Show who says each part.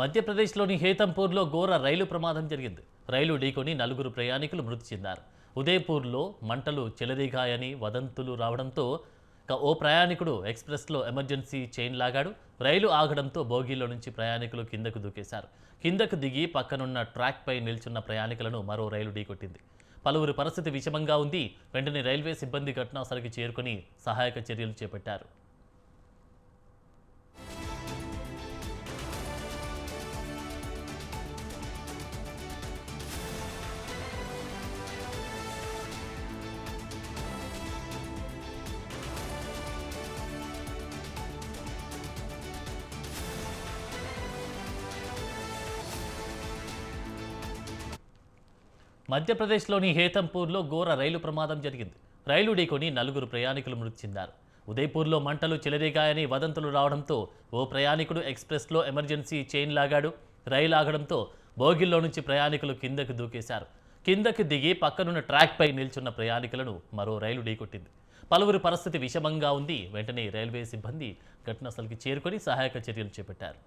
Speaker 1: మధ్యప్రదేశ్లోని హేతంపూర్లో ఘోర రైలు ప్రమాదం జరిగింది. రైలు ఢీకొని 4 ప్రయాణికులు మృతి చెందారు. ఉదయపూర్లో మంటలు చెలరేగాయని వదంతులు రావడంతో ఓ ప్రయాణికుడు ఎక్స్ప్రెస్లో ఎమర్జెన్సీ చైన్ లాగాడు. రైలు ఆగడంతో బోగీలో నుంచి ప్రయాణికులు కిందకు దూకేశారు. కిందకు దిగి పక్కనున్న ట్రాక్పై నిల్చున్న ప్రయాణికులను మరో రైలు ఢీకొట్టింది. పలువురి పరిస్థితి విషమంగా ఉంది. వెంటనే రైల్వే సిబ్బంది ఘటనాస్థలికి చేరుకుని సహాయక చర్యలు చేపట్టారు. మధ్యప్రదేశ్లోని హేతంపూర్లో ఘోర రైలు ప్రమాదం జరిగింది. రైలు ఢీకొని 4 ప్రయాణికులు మృతి చెందారు. ఉదయపూర్లో మంటలు చెలరేగాయని వదంతులు రావడంతో ఓ ప్రయాణికుడు ఎక్స్ప్రెస్లో ఎమర్జెన్సీ చైన్ లాగాడు. రైలు ఆగడంతో బోగిల్లో నుంచి ప్రయాణికులు కిందకు దూకేశారు. కిందకి దిగి పక్కనున్న ట్రాక్పై నిల్చున్న ప్రయాణికులను మరో రైలు ఢీకొట్టింది. పలువురి పరిస్థితి విషమంగా ఉంది. వెంటనే రైల్వే సిబ్బంది ఘటనాస్థలికి చేరుకొని సహాయక చర్యలు చేపట్టారు.